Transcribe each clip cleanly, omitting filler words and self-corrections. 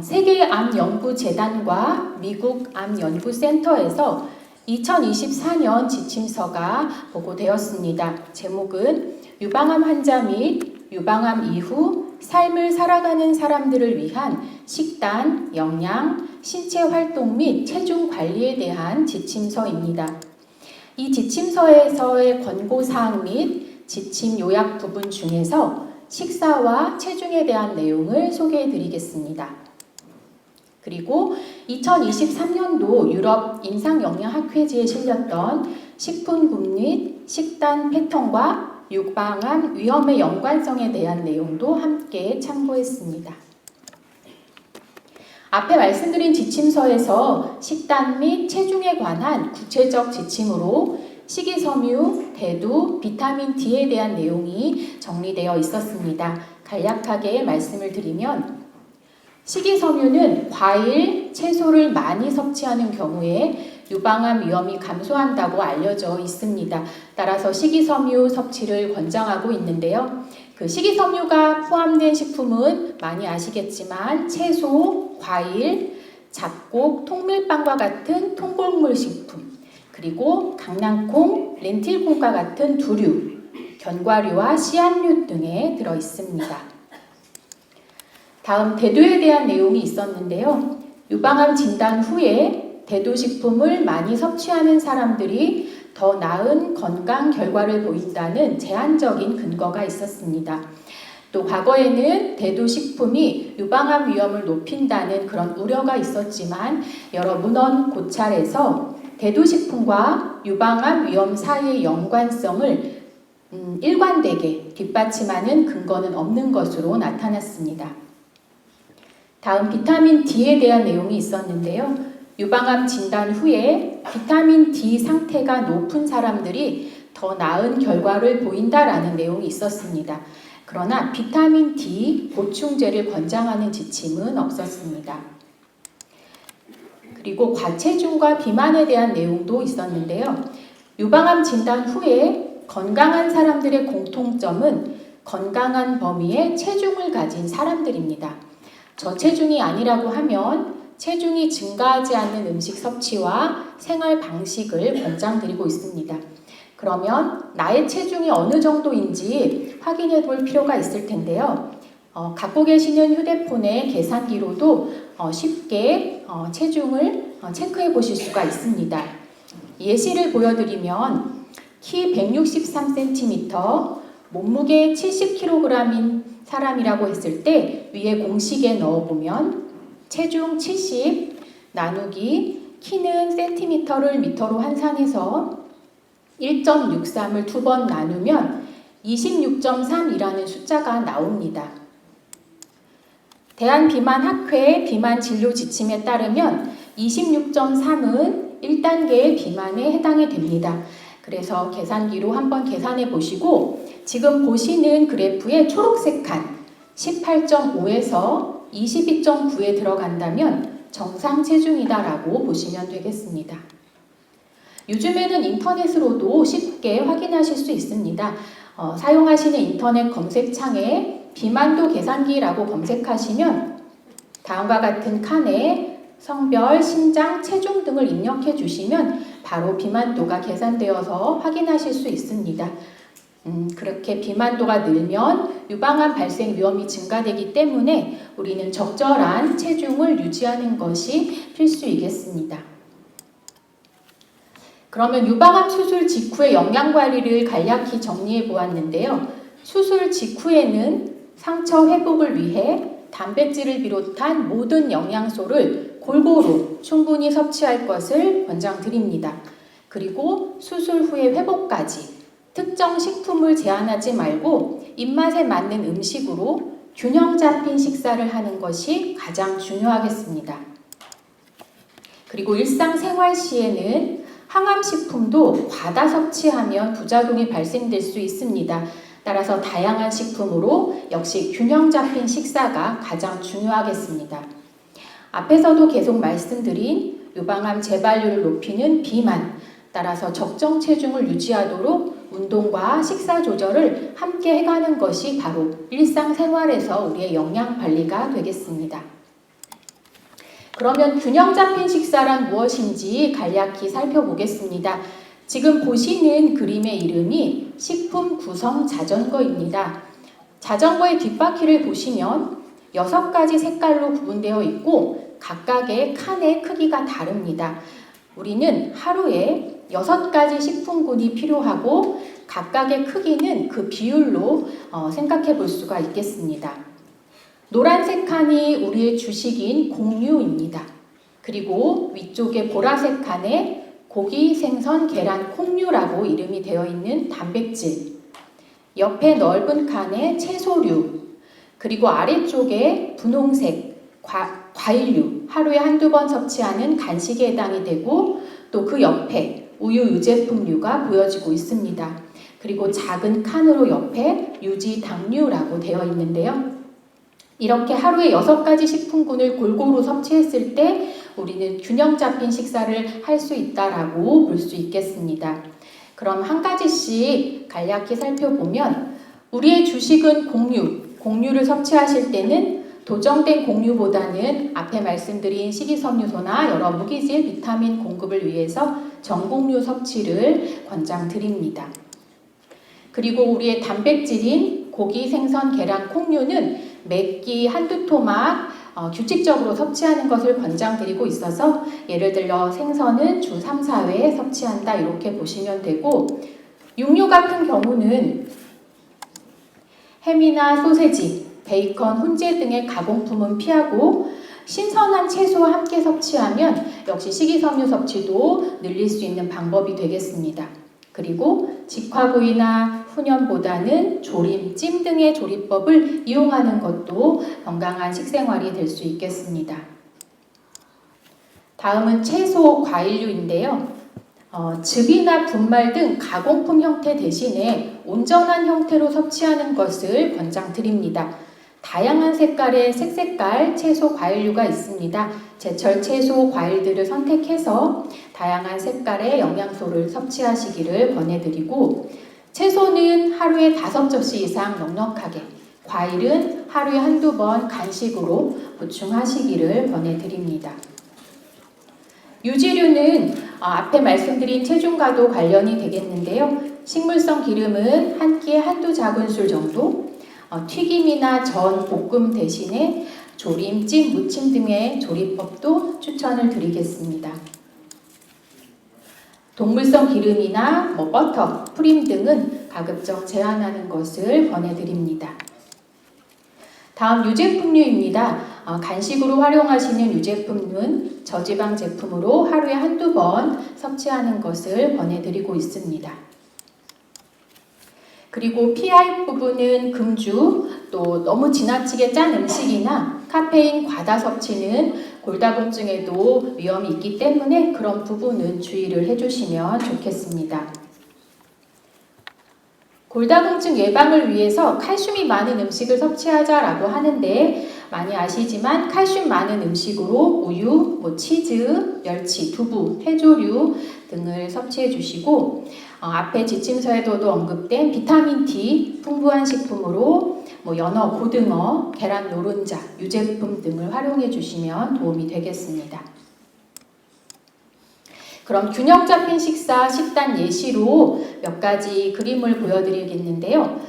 세계암연구재단과 미국암연구센터에서 2024년 지침서가 보고되었습니다. 제목은 유방암 환자 및 유방암 이후 삶을 살아가는 사람들을 위한 식단, 영양, 신체 활동 및 체중 관리에 대한 지침서입니다. 이 지침서에서의 권고사항 및 지침 요약 부분 중에서 식사와 체중에 대한 내용을 소개해 드리겠습니다. 그리고 2023년도 유럽 임상영양학회지에 실렸던 식품군 및 식단 패턴과 유방암 위험의 연관성에 대한 내용도 함께 참고했습니다. 앞에 말씀드린 지침서에서 식단 및 체중에 관한 구체적 지침으로 식이섬유, 대두, 비타민 D에 대한 내용이 정리되어 있었습니다. 간략하게 말씀을 드리면 식이섬유는 과일, 채소를 많이 섭취하는 경우에 유방암 위험이 감소한다고 알려져 있습니다. 따라서 식이섬유 섭취를 권장하고 있는데요. 그 식이섬유가 포함된 식품은 많이 아시겠지만 채소, 과일, 잡곡, 통밀빵과 같은 통곡물 식품, 그리고 강낭콩, 렌틸콩과 같은 두류, 견과류와 씨앗류 등에 들어 있습니다. 다음 대두에 대한 내용이 있었는데요. 유방암 진단 후에 대두식품을 많이 섭취하는 사람들이 더 나은 건강 결과를 보인다는 제한적인 근거가 있었습니다. 또 과거에는 대두식품이 유방암 위험을 높인다는 그런 우려가 있었지만 여러 문헌 고찰에서 대두식품과 유방암 위험 사이의 연관성을 일관되게 뒷받침하는 근거는 없는 것으로 나타났습니다. 다음 비타민 D에 대한 내용이 있었는데요. 유방암 진단 후에 비타민 D 상태가 높은 사람들이 더 나은 결과를 보인다라는 내용이 있었습니다. 그러나 비타민 D 보충제를 권장하는 지침은 없었습니다. 그리고 과체중과 비만에 대한 내용도 있었는데요. 유방암 진단 후에 건강한 사람들의 공통점은 건강한 범위의 체중을 가진 사람들입니다. 저체중이 아니라고 하면 체중이 증가하지 않는 음식 섭취와 생활 방식을 권장드리고 있습니다. 그러면 나의 체중이 어느 정도인지 확인해 볼 필요가 있을 텐데요. 갖고 계시는 휴대폰의 계산기로도 쉽게 체중을 체크해 보실 수가 있습니다. 예시를 보여드리면 키 163cm, 몸무게 70kg인 사람이라고 했을 때 위에 공식에 넣어보면 체중 70 나누기 키는 센티미터를 미터로 환산해서 1.63을 두 번 나누면 26.3이라는 숫자가 나옵니다. 대한비만학회 비만진료 지침에 따르면 26.3은 1단계의 비만에 해당이 됩니다. 그래서 계산기로 한번 계산해 보시고 지금 보시는 그래프의 초록색 칸 18.5에서 22.9에 들어간다면 정상 체중이다라고 보시면 되겠습니다. 요즘에는 인터넷으로도 쉽게 확인하실 수 있습니다. 사용하시는 인터넷 검색창에 비만도 계산기라고 검색하시면 다음과 같은 칸에 성별, 신장, 체중 등을 입력해 주시면 바로 비만도가 계산되어서 확인하실 수 있습니다. 그렇게 비만도가 늘면 유방암 발생 위험이 증가되기 때문에 우리는 적절한 체중을 유지하는 것이 필수이겠습니다. 그러면 유방암 수술 직후의 영양관리를 간략히 정리해 보았는데요. 수술 직후에는 상처 회복을 위해 단백질을 비롯한 모든 영양소를 골고루 충분히 섭취할 것을 권장드립니다. 그리고 수술 후의 회복까지 특정 식품을 제한하지 말고 입맛에 맞는 음식으로 균형 잡힌 식사를 하는 것이 가장 중요하겠습니다. 그리고 일상생활 시에는 항암식품도 과다 섭취하면 부작용이 발생될 수 있습니다. 따라서 다양한 식품으로 역시 균형 잡힌 식사가 가장 중요하겠습니다. 앞에서도 계속 말씀드린 유방암 재발률을 높이는 비만, 따라서 적정 체중을 유지하도록 운동과 식사 조절을 함께 해가는 것이 바로 일상생활에서 우리의 영양 관리가 되겠습니다. 그러면 균형 잡힌 식사란 무엇인지 간략히 살펴보겠습니다. 지금 보시는 그림의 이름이 식품 구성 자전거입니다. 자전거의 뒷바퀴를 보시면 6가지 색깔로 구분되어 있고 각각의 칸의 크기가 다릅니다. 우리는 하루에 6가지 식품군이 필요하고 각각의 크기는 그 비율로 생각해 볼 수가 있겠습니다. 노란색 칸이 우리의 주식인 곡류입니다. 그리고 위쪽에 보라색 칸에 고기, 생선, 계란, 콩류라고 이름이 되어 있는 단백질, 옆에 넓은 칸에 채소류, 그리고 아래쪽에 분홍색 과일류, 하루에 한두 번 섭취하는 간식에 해당이 되고 또 그 옆에 우유 유제품류가 보여지고 있습니다. 그리고 작은 칸으로 옆에 유지당류라고 되어 있는데요. 이렇게 하루에 6가지 식품군을 골고루 섭취했을 때 우리는 균형 잡힌 식사를 할 수 있다라고 볼 수 있겠습니다. 그럼 한 가지씩 간략히 살펴보면 우리의 주식은 곡류를 섭취하실 때는 도정된 곡류보다는 앞에 말씀드린 식이섬유소나 여러 무기질, 비타민 공급을 위해서 전곡류 섭취를 권장드립니다. 그리고 우리의 단백질인 고기, 생선, 계란, 콩류는 매끼 한두 토막 규칙적으로 섭취하는 것을 권장드리고 있어서 예를 들어 생선은 주 3, 4회 섭취한다 이렇게 보시면 되고 육류 같은 경우는 햄이나 소세지, 베이컨, 훈제 등의 가공품은 피하고 신선한 채소와 함께 섭취하면 역시 식이섬유 섭취도 늘릴 수 있는 방법이 되겠습니다. 그리고 직화구이나 훈연보다는 조림, 찜 등의 조리법을 이용하는 것도 건강한 식생활이 될 수 있겠습니다. 다음은 채소, 과일류인데요. 즙이나 분말 등 가공품 형태 대신에 온전한 형태로 섭취하는 것을 권장드립니다. 다양한 색깔의 색색깔 채소, 과일류가 있습니다. 제철 채소, 과일들을 선택해서 다양한 색깔의 영양소를 섭취하시기를 권해드리고 채소는 하루에 5접시 이상 넉넉하게, 과일은 하루에 한두 번 간식으로 보충하시기를 권해드립니다. 유지류는 앞에 말씀드린 체중과도 관련이 되겠는데요. 식물성 기름은 한 끼에 한두 작은술 정도, 튀김이나 전, 볶음 대신에 조림, 찜, 무침 등의 조리법도 추천을 드리겠습니다. 동물성 기름이나 버터, 프림 등은 가급적 제한하는 것을 권해드립니다. 다음 유제품류입니다. 간식으로 활용하시는 유제품은 저지방 제품으로 하루에 한두 번 섭취하는 것을 권해드리고 있습니다. 그리고 피할 부분은 금주, 또 너무 지나치게 짠 음식이나 카페인 과다 섭취는 골다공증에도 위험이 있기 때문에 그런 부분은 주의를 해주시면 좋겠습니다. 골다공증 예방을 위해서 칼슘이 많은 음식을 섭취하자라고 하는데 많이 아시지만 칼슘 많은 음식으로 우유, 치즈, 멸치, 두부, 해조류 등을 섭취해 주시고 앞에 지침서에도 언급된 비타민 D 풍부한 식품으로 연어, 고등어, 계란 노른자, 유제품 등을 활용해 주시면 도움이 되겠습니다. 그럼 균형 잡힌 식단 예시로 몇 가지 그림을 보여드리겠는데요.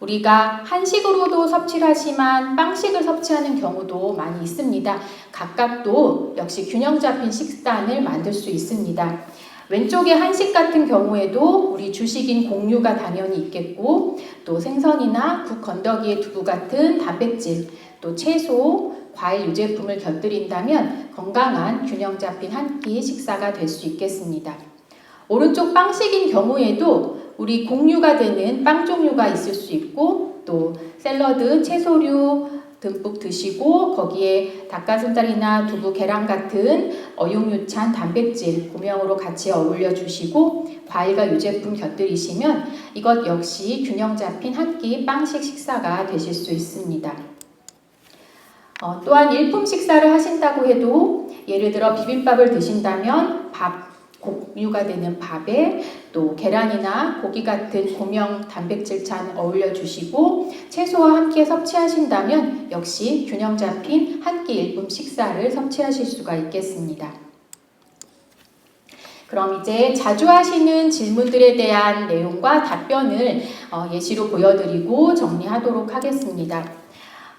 우리가 한식으로도 섭취를 하지만 빵식을 섭취하는 경우도 많이 있습니다. 각각도 역시 균형 잡힌 식단을 만들 수 있습니다. 왼쪽의 한식 같은 경우에도 우리 주식인 곡류가 당연히 있겠고 또 생선이나 국 건더기의 두부 같은 단백질, 또 채소, 과일 유제품을 곁들인다면 건강한 균형 잡힌 한 끼 식사가 될 수 있겠습니다. 오른쪽 빵식인 경우에도 우리 곡류가 되는 빵 종류가 있을 수 있고 또 샐러드, 채소류 듬뿍 드시고 거기에 닭가슴살이나 두부, 계란 같은 어육유찬 단백질 고명으로 같이 어울려 주시고 과일과 유제품 곁들이시면 이것 역시 균형 잡힌 한 끼 빵식 식사가 되실 수 있습니다. 또한 일품 식사를 하신다고 해도 예를 들어 비빔밥을 드신다면 밥 공유가 되는 밥에 또 계란이나 고기 같은 고명 단백질찬 어울려 주시고 채소와 함께 섭취하신다면 역시 균형 잡힌 한 끼 1분 식사를 섭취하실 수가 있겠습니다. 그럼 이제 자주 하시는 질문들에 대한 내용과 답변을 예시로 보여드리고 정리하도록 하겠습니다.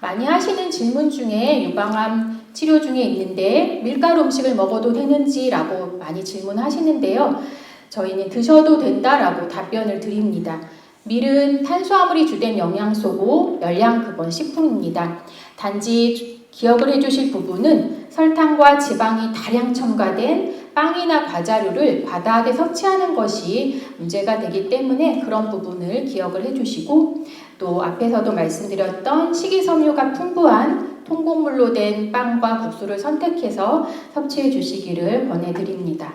많이 하시는 질문 중에 유방암 치료 중에 있는데 밀가루 음식을 먹어도 되는지라고 많이 질문하시는데요. 저희는 드셔도 된다라고 답변을 드립니다. 밀은 탄수화물이 주된 영양소고 열량급원 식품입니다. 단지 기억을 해주실 부분은 설탕과 지방이 다량 첨가된 빵이나 과자류를 과다하게 섭취하는 것이 문제가 되기 때문에 그런 부분을 기억을 해주시고 또 앞에서도 말씀드렸던 식이섬유가 풍부한 통곡물로 된 빵과 국수를 선택해서 섭취해 주시기를 권해드립니다.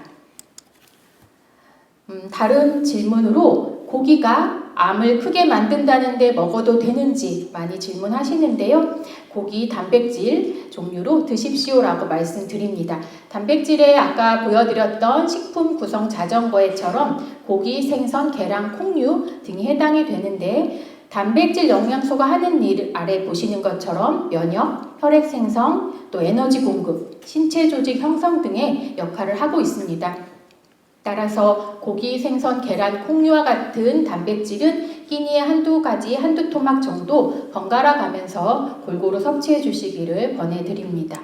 다른 질문으로 고기가 암을 크게 만든다는데 먹어도 되는지 많이 질문하시는데요. 고기 단백질 종류로 드십시오라고 말씀드립니다. 단백질에 아까 보여드렸던 식품 구성 자전거에처럼 고기, 생선, 계란, 콩류 등이 해당이 되는데 단백질 영양소가 하는 일 아래 보시는 것처럼 면역, 혈액 생성, 또 에너지 공급, 신체 조직 형성 등의 역할을 하고 있습니다. 따라서 고기, 생선, 계란, 콩류와 같은 단백질은 끼니에 한두 가지, 한두 토막 정도 번갈아 가면서 골고루 섭취해 주시기를 권해드립니다.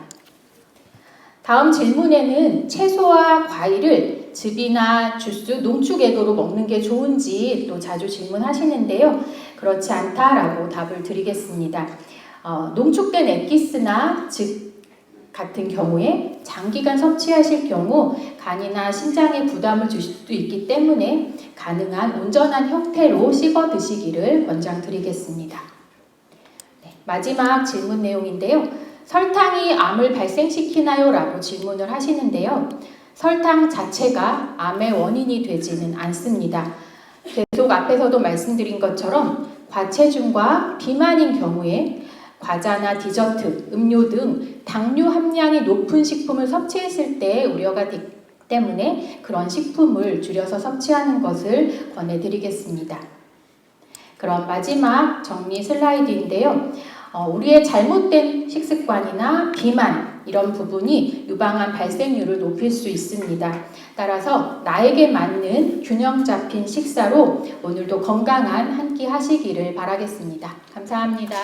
다음 질문에는 채소와 과일을 즙이나 주스, 농축액으로 먹는 게 좋은지 또 자주 질문하시는데요. 그렇지 않다라고 답을 드리겠습니다. 농축된 엑기스나 즙 같은 경우에 장기간 섭취하실 경우 간이나 신장에 부담을 주실 수도 있기 때문에 가능한 온전한 형태로 씹어 드시기를 권장드리겠습니다. 네, 마지막 질문 내용인데요. 설탕이 암을 발생시키나요? 라고 질문을 하시는데요. 설탕 자체가 암의 원인이 되지는 않습니다. 계속 앞에서도 말씀드린 것처럼 과체중과 비만인 경우에 과자나 디저트, 음료 등 당류 함량이 높은 식품을 섭취했을 때 우려가 되기 때문에 그런 식품을 줄여서 섭취하는 것을 권해드리겠습니다. 그럼 마지막 정리 슬라이드인데요. 우리의 잘못된 식습관이나 비만 이런 부분이 유방암 발생률을 높일 수 있습니다. 따라서 나에게 맞는 균형 잡힌 식사로 오늘도 건강한 한 끼 하시기를 바라겠습니다. 감사합니다.